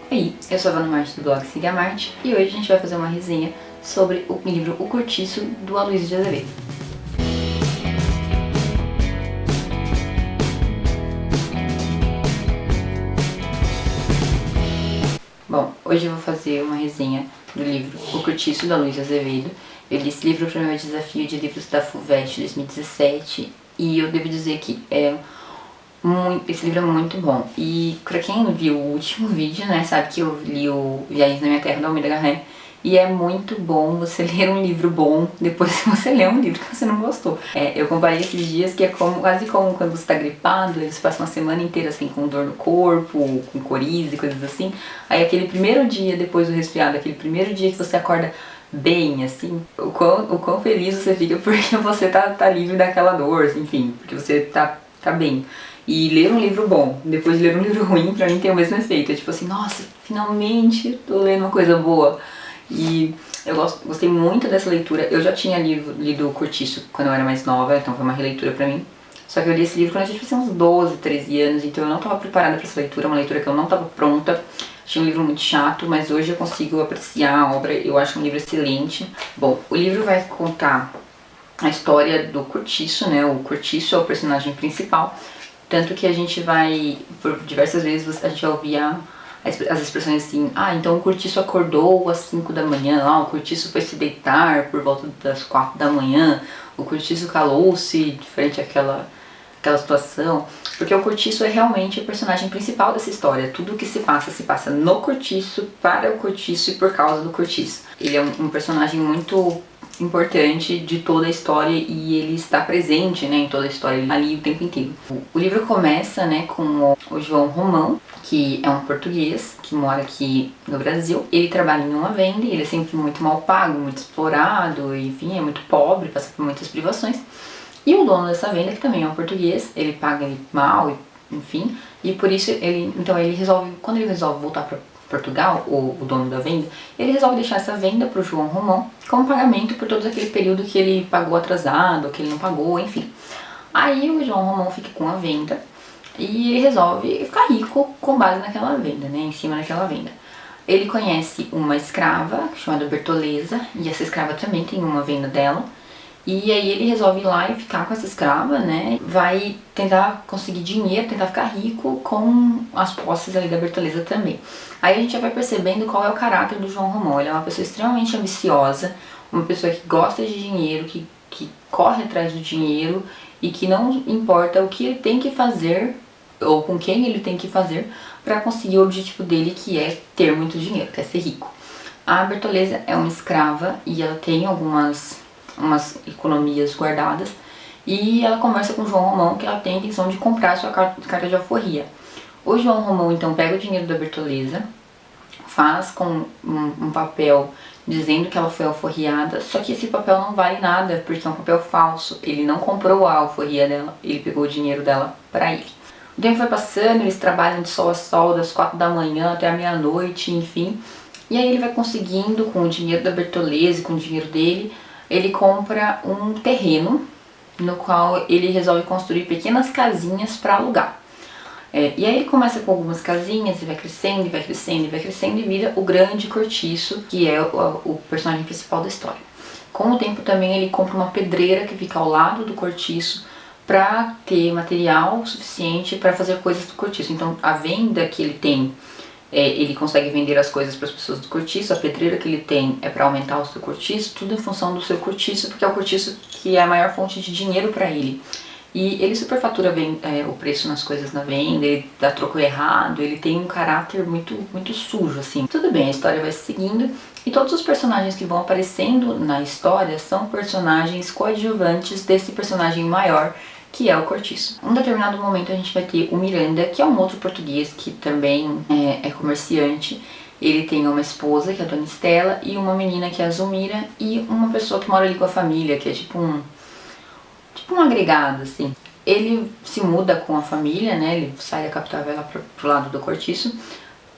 Oi, eu sou a Vana Marte do blog Siga a Marte e hoje a gente vai fazer uma resenha sobre o livro O Cortiço, do Aloysio de Azevedo. Bom, hoje eu vou fazer uma resenha do livro O Cortiço, do Aloysio de Azevedo. Eu li esse livro para o meu desafio de livros da FUVEST 2017 e eu devo dizer que esse livro é muito bom. E pra quem viu o último vídeo, né, sabe que eu li o Viagens na Minha Terra, da Almeida Garré. E é muito bom você ler um livro bom depois que você lê um livro que você não gostou. Eu comparei esses dias que é quase como quando você tá gripado, aí você passa uma semana inteira assim com dor no corpo, com coriza e coisas assim. Aí aquele primeiro dia depois do resfriado, aquele primeiro dia que você acorda bem, assim, o quão feliz você fica porque você tá livre daquela dor, enfim, porque você tá bem. E ler um livro bom, depois de ler um livro ruim, pra mim tem o mesmo efeito. É tipo assim, nossa, finalmente tô lendo uma coisa boa. E eu gostei muito dessa leitura. Eu já tinha lido O Cortiço quando eu era mais nova, então foi uma releitura pra mim. Só que eu li esse livro quando eu tinha uns 12, 13 anos, então eu não tava preparada pra essa leitura, uma leitura que eu não tava pronta. Achei um livro muito chato, mas hoje eu consigo apreciar a obra, eu acho um livro excelente. Bom, o livro vai contar a história do Cortiço, né? O Cortiço é o personagem principal. Tanto que a gente vai, por diversas vezes, a gente vai ouvir as expressões assim, então o Cortiço acordou às 5 da manhã, o Cortiço foi se deitar por volta das 4 da manhã, o Cortiço calou-se frente àquela situação, porque o Cortiço é realmente o personagem principal dessa história. Tudo que se passa no Cortiço, para o Cortiço e por causa do Cortiço. Ele é um personagem muito importante de toda a história e ele está presente, né, em toda a história ali o tempo inteiro. O livro começa, né, com o João Romão, que é um português que mora aqui no Brasil. Ele trabalha em uma venda e ele é sempre muito mal pago, muito explorado, enfim, é muito pobre, passa por muitas privações. E o dono dessa venda, que também é um português, ele paga ele mal, enfim, e por isso ele resolve, quando ele resolve voltar para Portugal, o dono da venda, ele resolve deixar essa venda para o João Romão como pagamento por todo aquele período que ele pagou atrasado, que ele não pagou, enfim. Aí o João Romão fica com a venda e ele resolve ficar rico com base naquela venda, né, em cima daquela venda. Ele conhece uma escrava chamada Bertoleza e essa escrava também tem uma venda dela. E aí ele resolve ir lá e ficar com essa escrava, né? Vai tentar conseguir dinheiro, tentar ficar rico com as posses ali da Bertoleza também. Aí a gente já vai percebendo qual é o caráter do João Romão. Ele é uma pessoa extremamente ambiciosa, uma pessoa que gosta de dinheiro, que corre atrás do dinheiro e que não importa o que ele tem que fazer ou com quem ele tem que fazer para conseguir o objetivo dele, que é ter muito dinheiro, que é ser rico. A Bertoleza é uma escrava e ela tem umas economias guardadas e ela conversa com o João Romão que ela tem a intenção de comprar a sua carta de alforria. O João Romão então pega o dinheiro da Bertoleza, faz com um papel dizendo que ela foi alforriada, só que esse papel não vale nada porque é um papel falso. Ele não comprou a alforria dela, ele pegou o dinheiro dela para ele. O tempo vai passando, eles trabalham de sol a sol, das 4 da manhã até a meia-noite, enfim. E aí ele vai conseguindo, com o dinheiro da Bertoleza e com o dinheiro dele, ele compra um terreno no qual ele resolve construir pequenas casinhas para alugar. E aí ele começa com algumas casinhas e vai crescendo, e vai crescendo, e vai crescendo e vira o grande Cortiço, que é o personagem principal da história. Com o tempo também ele compra uma pedreira que fica ao lado do Cortiço para ter material suficiente para fazer coisas do Cortiço. Então a venda que ele tem, ele consegue vender as coisas para as pessoas do Cortiço, a pedreira que ele tem é para aumentar o seu Cortiço, tudo em função do seu Cortiço, porque é o Cortiço que é a maior fonte de dinheiro para ele. E ele superfatura bem o preço nas coisas na venda, ele dá troco errado, ele tem um caráter muito sujo, assim. Tudo bem, a história vai seguindo e todos os personagens que vão aparecendo na história são personagens coadjuvantes desse personagem maior, que é o Cortiço. Em um determinado momento a gente vai ter o Miranda, que é um outro português que também é comerciante. Ele tem uma esposa, que é a Dona Estela, e uma menina, que é a Zulmira, e uma pessoa que mora ali com a família, que é tipo um agregado, assim. Ele se muda com a família, né, ele sai da capital e vai lá pro lado do Cortiço,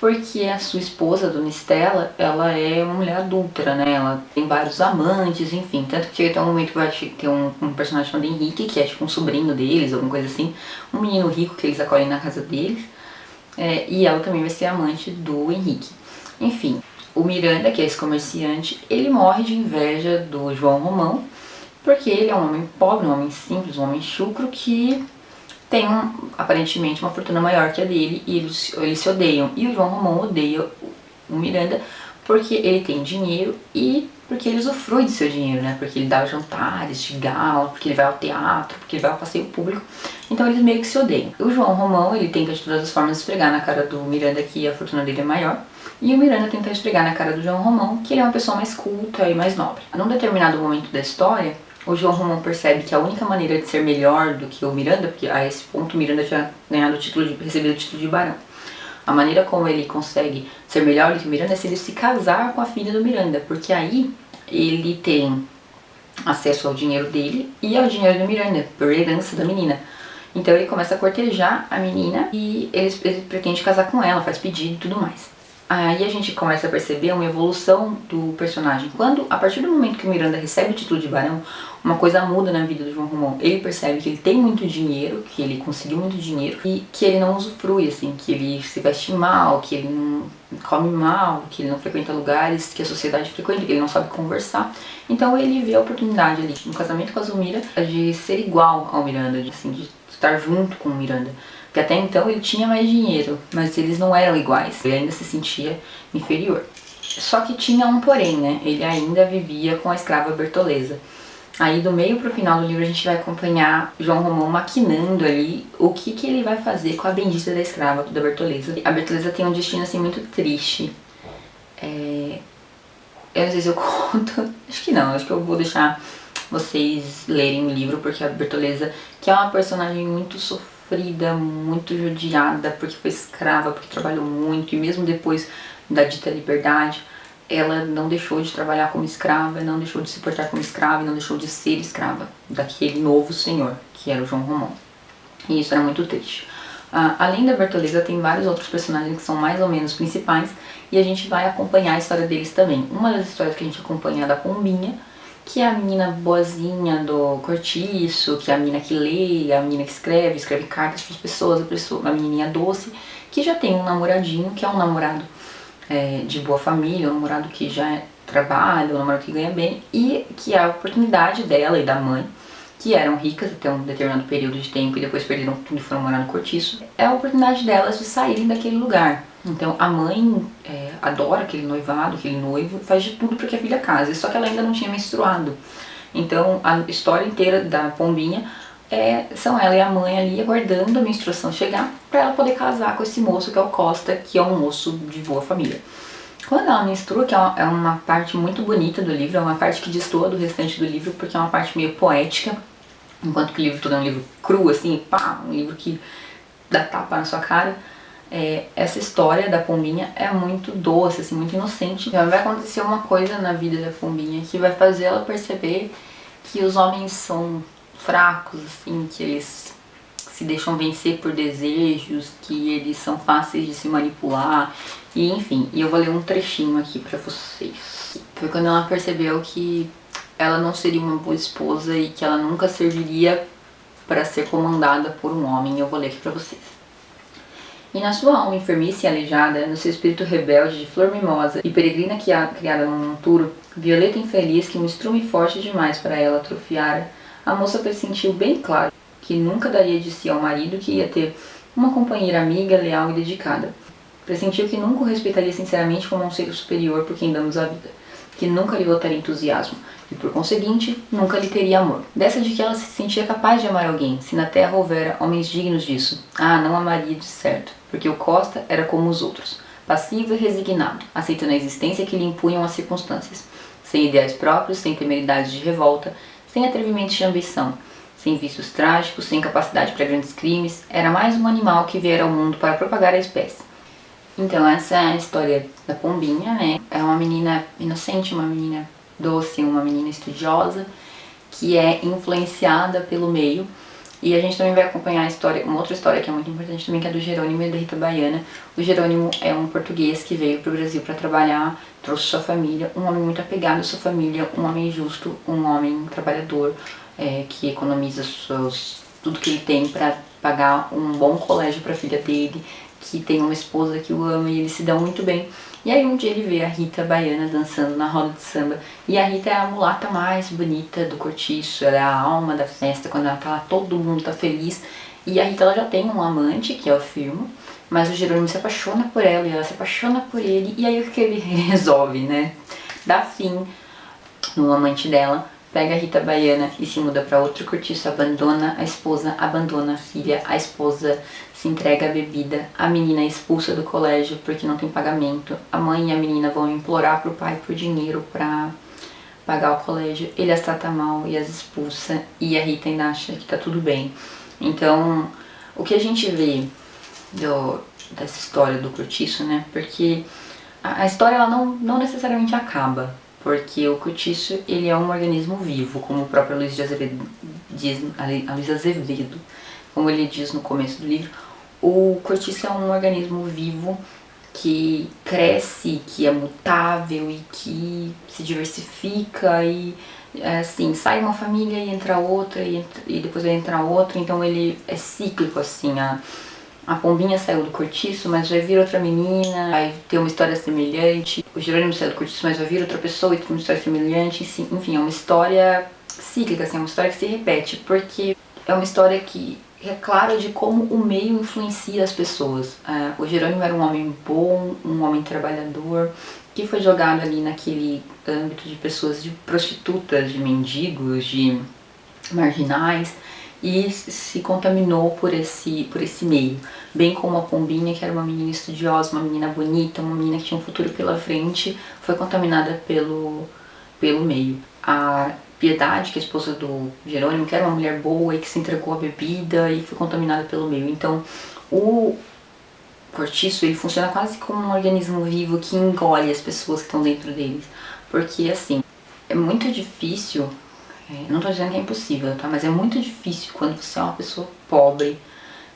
porque a sua esposa, a Dona Estela, ela é uma mulher adúltera, né? Ela tem vários amantes, enfim. Tanto que chega até um momento que vai ter um personagem chamado Henrique, que é tipo um sobrinho deles, alguma coisa assim. Um menino rico que eles acolhem na casa deles. e ela também vai ser amante do Henrique. Enfim, o Miranda, que é esse comerciante, ele morre de inveja do João Romão, porque ele é um homem pobre, um homem simples, um homem chucro que tem aparentemente uma fortuna maior que a dele e eles se odeiam. E o João Romão odeia o Miranda porque ele tem dinheiro e porque ele usufrui do seu dinheiro, né? Porque ele dá jantares de gala, porque ele vai ao teatro, porque ele vai ao passeio público. Então eles meio que se odeiam. O João Romão, ele tenta de todas as formas esfregar na cara do Miranda que a fortuna dele é maior. E o Miranda tenta esfregar na cara do João Romão que ele é uma pessoa mais culta e mais nobre. Num determinado momento da história, o João Romão percebe que a única maneira de ser melhor do que o Miranda, porque a esse ponto o Miranda tinha ganhado recebido o título de barão. A maneira como ele consegue ser melhor do que o Miranda é se ele se casar com a filha do Miranda, porque aí ele tem acesso ao dinheiro dele e ao dinheiro do Miranda, por herança da menina. Então ele começa a cortejar a menina e ele pretende casar com ela, faz pedido e tudo mais. Aí a gente começa a perceber uma evolução do personagem. A partir do momento que o Miranda recebe o título de barão, uma coisa muda na vida do João Romão. Ele percebe que ele tem muito dinheiro, que ele conseguiu muito dinheiro e que ele não usufrui, assim, que ele se veste mal, que ele não come mal, que ele não frequenta lugares que a sociedade frequenta, que ele não sabe conversar. Então ele vê a oportunidade ali, no casamento com a Zulmira, de ser igual ao Miranda, de estar junto com o Miranda. Porque até então ele tinha mais dinheiro, mas eles não eram iguais, ele ainda se sentia inferior. Só que tinha um porém, né? Ele ainda vivia com a escrava Bertoleza. Aí do meio pro final do livro a gente vai acompanhar João Romão maquinando ali o que ele vai fazer com a bendita da escrava, da Bertoleza. A Bertoleza tem um destino assim muito triste. Eu não sei se eu conto, acho que não, acho que eu vou deixar vocês lerem o livro, porque a Bertoleza, que é uma personagem muito sofrida, muito judiada, porque foi escrava, porque trabalhou muito, e mesmo depois da dita liberdade, ela não deixou de trabalhar como escrava, não deixou de se portar como escrava, não deixou de ser escrava daquele novo senhor, que era o João Romão. E isso era muito triste. Além da Bertoleza, tem vários outros personagens que são mais ou menos principais, e a gente vai acompanhar a história deles também. Uma das histórias que a gente acompanha é da Pombinha, que é a menina boazinha do cortiço, que é a menina que lê, a menina que escreve cartas para as pessoas, a menininha doce, que já tem um namoradinho, que é um namorado de boa família, um namorado que já trabalha, um namorado que ganha bem, e que é a oportunidade dela e da mãe, que eram ricas até um determinado período de tempo e depois perderam tudo e foram morar no cortiço, é a oportunidade delas de saírem daquele lugar. Então a mãe adora aquele noivado, aquele noivo, faz de tudo para que a filha case, só que ela ainda não tinha menstruado. Então a história inteira da Pombinha são ela e a mãe ali aguardando a menstruação chegar para ela poder casar com esse moço que é o Costa, que é um moço de boa família. Quando ela menstrua, que é uma parte muito bonita do livro, é uma parte que destoa do restante do livro, porque é uma parte meio poética, enquanto que o livro todo é um livro cru, assim, pá, um livro que dá tapa na sua cara. Essa história da Pombinha é muito doce, assim, muito inocente. Vai acontecer uma coisa na vida da Pombinha que vai fazer ela perceber que os homens são fracos, assim, que eles se deixam vencer por desejos, que eles são fáceis de se manipular, e enfim. E eu vou ler um trechinho aqui pra vocês. Foi quando ela percebeu que ela não seria uma boa esposa e que ela nunca serviria para ser comandada por um homem. Eu vou ler aqui pra vocês. E na sua alma enfermiça e aleijada, no seu espírito rebelde de flor mimosa e peregrina criada num monturo, violeta infeliz que um estrume forte demais para ela atrofiara, a moça pressentiu bem claro que nunca daria de si ao marido, que ia ter uma companheira amiga, leal e dedicada. Pressentiu que nunca o respeitaria sinceramente como um ser superior por quem damos a vida, que nunca lhe votaria entusiasmo, e por conseguinte, nunca lhe teria amor. Dessa de que ela se sentia capaz de amar alguém, se na terra houvera homens dignos disso. Não amaria de certo, porque o Costa era como os outros, passivo e resignado, aceitando a existência que lhe impunham as circunstâncias, sem ideais próprios, sem temeridades de revolta, sem atrevimentos de ambição, sem vícios trágicos, sem capacidade para grandes crimes, era mais um animal que viera ao mundo para propagar a espécie. Então essa é a história da Pombinha, né? É uma menina inocente, uma menina doce, uma menina estudiosa, que é influenciada pelo meio. E a gente também vai acompanhar a história, uma outra história que é muito importante também, que é do Jerônimo e da Rita Baiana. O Jerônimo é um português que veio para o Brasil para trabalhar, trouxe sua família, um homem muito apegado à sua família, um homem justo, um homem trabalhador, que economiza tudo que ele tem para pagar um bom colégio para a filha dele, que tem uma esposa que o ama e eles se dão muito bem. E aí um dia ele vê a Rita baiana dançando na roda de samba. E a Rita é a mulata mais bonita do cortiço, ela é a alma da festa, quando ela tá lá todo mundo tá feliz. E a Rita ela já tem um amante, que é o Firmo, mas o Jerônimo se apaixona por ela e ela se apaixona por ele. E aí o que ele resolve, né? Dá fim no amante dela, pega a Rita baiana e se muda para outro cortiço, abandona a esposa, abandona a filha, a esposa se entrega à bebida, a menina é expulsa do colégio porque não tem pagamento, a mãe e a menina vão implorar pro pai por dinheiro pra pagar o colégio, ele as trata mal e as expulsa e a Rita ainda acha que tá tudo bem. Então, o que a gente vê dessa história do cortiço, né, porque a história ela não necessariamente acaba, porque o cortiço ele é um organismo vivo, como o próprio Luiz de Azevedo diz, a Luiz Azevedo, como ele diz no começo do livro, o cortiço é um organismo vivo que cresce, que é mutável e que se diversifica e assim, sai uma família e entra outra e depois vai entrar outra, então ele é cíclico assim, a pombinha saiu do cortiço, mas vai vir outra menina, vai ter uma história semelhante. O Jerônimo saiu do cortiço, mas vai vir outra pessoa e tem uma história semelhante. Enfim, é uma história cíclica, assim, é uma história que se repete, porque é uma história que é clara de como o meio influencia as pessoas. O Jerônimo era um homem bom, um homem trabalhador, que foi jogado ali naquele âmbito de pessoas, de prostitutas, de mendigos, de marginais, e se contaminou por esse meio, bem como a pombinha, que era uma menina estudiosa, uma menina bonita, uma menina que tinha um futuro pela frente, foi contaminada pelo meio. A Piedade, que é a esposa do Jerônimo, que era uma mulher boa e que se entregou à bebida e foi contaminada pelo meio. Então, o cortiço, ele funciona quase como um organismo vivo que engole as pessoas que estão dentro deles, porque assim, é muito difícil. Não tô dizendo que é impossível, tá? Mas é muito difícil quando você é uma pessoa pobre,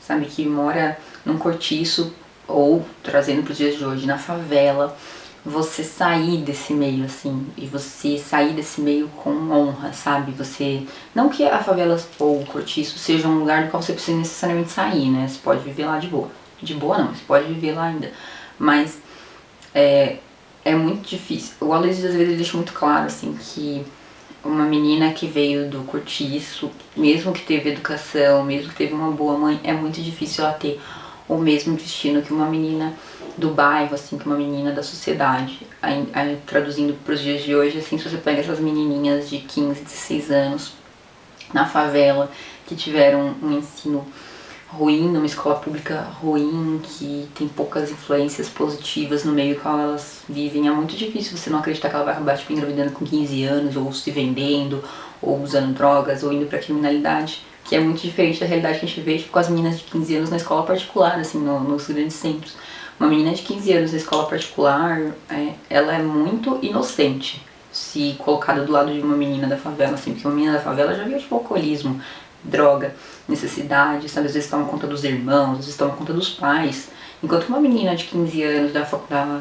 sabe? Que mora num cortiço ou, trazendo pros dias de hoje, na favela, você sair desse meio, assim, e você sair desse meio com honra, sabe? Você... Não que a favela ou o cortiço seja um lugar do qual você precisa necessariamente sair, né? Você pode viver lá de boa. De boa não, você pode viver lá ainda. Mas é muito difícil. O Aloysio, às vezes, ele deixa muito claro, assim, que uma menina que veio do cortiço, mesmo que teve educação, mesmo que teve uma boa mãe, é muito difícil ela ter o mesmo destino que uma menina do bairro, assim, que uma menina da sociedade. Aí, traduzindo para os dias de hoje, assim, se você pega essas menininhas de 15, 16 anos na favela, que tiveram um ensino ruim, numa escola pública ruim, que tem poucas influências positivas no meio que elas vivem, é muito difícil você não acreditar que ela vai acabar tipo, engravidando com 15 anos, ou se vendendo, ou usando drogas, ou indo pra criminalidade, que é muito diferente da realidade que a gente vê tipo, com as meninas de 15 anos na escola particular, assim, nos grandes centros. Uma menina de 15 anos na escola particular, ela é muito inocente, se colocada do lado de uma menina da favela, assim, porque uma menina da favela já viu tipo alcoolismo, droga, necessidade, sabe? Às vezes toma conta dos irmãos, às vezes toma conta dos pais. Enquanto uma menina de 15 anos da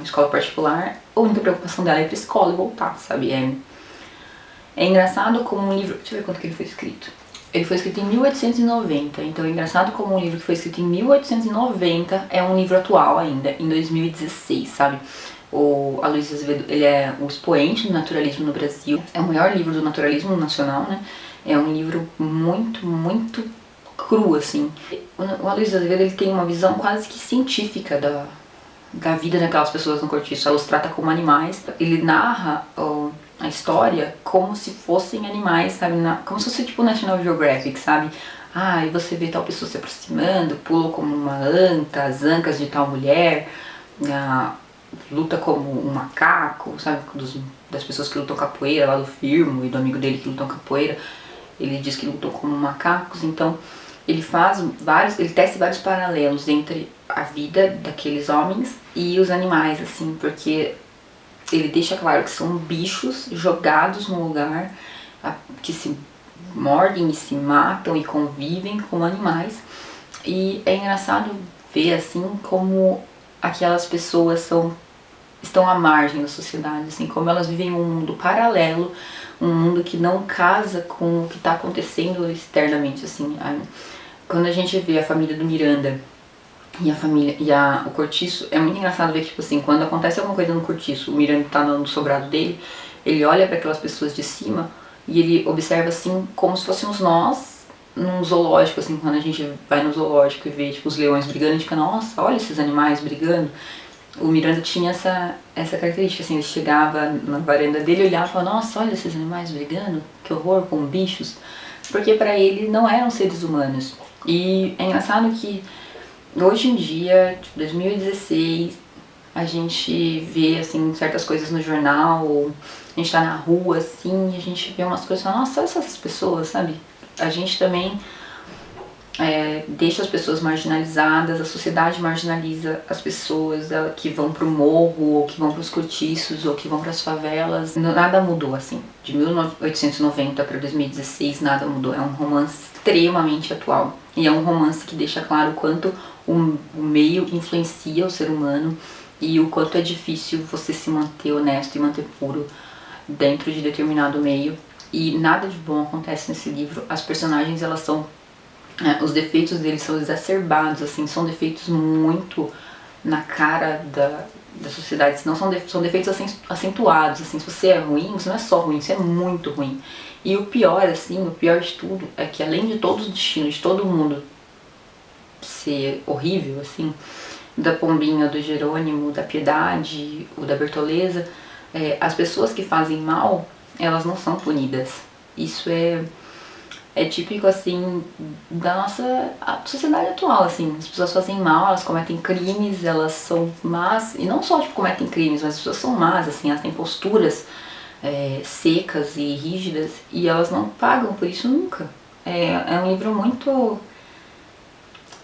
escola particular, a única preocupação dela é ir pra escola e voltar, sabe? É engraçado como um livro... Deixa eu ver quando que ele foi escrito. Ele foi escrito em 1890, então é engraçado como um livro que foi escrito em 1890 é um livro atual ainda, em 2016, sabe? O Aloysio Azevedo, ele é o expoente do naturalismo no Brasil, é o maior livro do naturalismo nacional, né? É um livro muito, muito cru, assim. O Aloysio Azevedo, ele tem uma visão quase que científica da vida daquelas pessoas no cortiço. Ela os trata como animais. Ele narra a história como se fossem animais, sabe? Como se fosse tipo National Geographic, sabe? E você vê tal pessoa se aproximando, pula como uma anta, as ancas de tal mulher, luta como um macaco, sabe? Das pessoas que lutam capoeira lá do Firmo e do amigo dele que lutam capoeira. Ele diz que lutou como macacos, então ele tece vários paralelos entre a vida daqueles homens e os animais, assim, porque ele deixa claro que são bichos jogados num lugar que se mordem e se matam e convivem como animais. E é engraçado ver, assim, como aquelas pessoas estão à margem da sociedade, assim, como elas vivem um mundo paralelo, um mundo que não casa com o que está acontecendo externamente, assim. Quando a gente vê a família do Miranda E a família, o cortiço, é muito engraçado ver que, tipo assim, quando acontece alguma coisa no cortiço, o Miranda tá no sobrado dele, ele olha para aquelas pessoas de cima e ele observa, assim, como se fôssemos nós num zoológico, assim, quando a gente vai no zoológico e vê, tipo, os leões brigando, a gente fica, nossa, olha esses animais brigando. O Miranda tinha essa característica, assim, ele chegava na varanda dele e olhava e falava, nossa, olha esses animais brigando, que horror, com bichos. Porque para ele não eram seres humanos. E é engraçado que hoje em dia, tipo, 2016, a gente vê, assim, certas coisas no jornal, a gente tá na rua, assim, e a gente vê umas coisas e fala, nossa, olha essas pessoas, sabe? A gente também deixa as pessoas marginalizadas, a sociedade marginaliza as pessoas que vão pro morro, ou que vão pros cortiços, ou que vão pras favelas. Nada mudou, assim. De 1890 para 2016, nada mudou. É um romance extremamente atual. E é um romance que deixa claro o quanto o meio influencia o ser humano e o quanto é difícil você se manter honesto e manter puro dentro de determinado meio. E nada de bom acontece nesse livro. As personagens, elas são os defeitos deles são exacerbados, assim, são defeitos muito na cara da sociedade, senão são defeitos acentuados, assim, se você é ruim, você não é só ruim, você é muito ruim. E o pior, assim, o pior de tudo é que além de todos os destinos de todo mundo ser horrível, assim, da Pombinha, do Jerônimo, da Piedade, o da Bertoleza, as pessoas que fazem mal, elas não são punidas. Isso é típico, assim, da nossa sociedade atual, assim. As pessoas fazem mal, elas cometem crimes, elas são más, e não só, tipo, cometem crimes, mas as pessoas são más, assim, elas têm posturas secas e rígidas, e elas não pagam por isso nunca. É um livro muito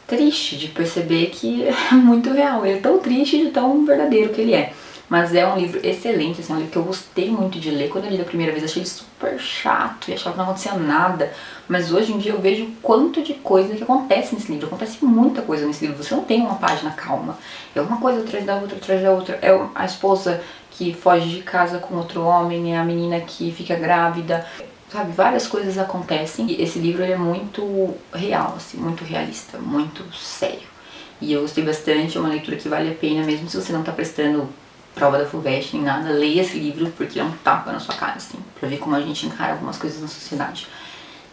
triste de perceber que é muito real, ele é tão triste de tão verdadeiro que ele é. Mas é um livro excelente, assim, é um livro que eu gostei muito de ler. Quando eu li da primeira vez, achei ele super chato e achava que não acontecia nada. Mas hoje em dia eu vejo o quanto de coisa que acontece nesse livro. Acontece muita coisa nesse livro. Você não tem uma página calma. É uma coisa atrás da outra, atrás da outra. É a esposa que foge de casa com outro homem, é a menina que fica grávida. Sabe, várias coisas acontecem. E esse livro ele é muito real, assim, muito realista, muito sério. E eu gostei bastante, é uma leitura que vale a pena, mesmo se você não tá prestando prova da FUVEST nem nada, leia esse livro porque é um tapa na sua cara, assim, pra ver como a gente encara algumas coisas na sociedade.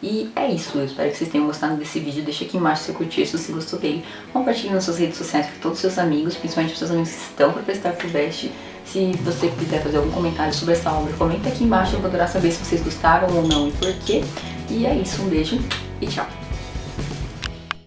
E é isso, eu espero que vocês tenham gostado desse vídeo. Deixa aqui embaixo se você curtiu, se você gostou dele. Compartilhe nas suas redes sociais com todos os seus amigos, principalmente os seus amigos que estão para prestar FUVEST. Se você quiser fazer algum comentário sobre essa obra, comenta aqui embaixo, eu vou adorar saber se vocês gostaram ou não e por quê. E é isso, um beijo e tchau!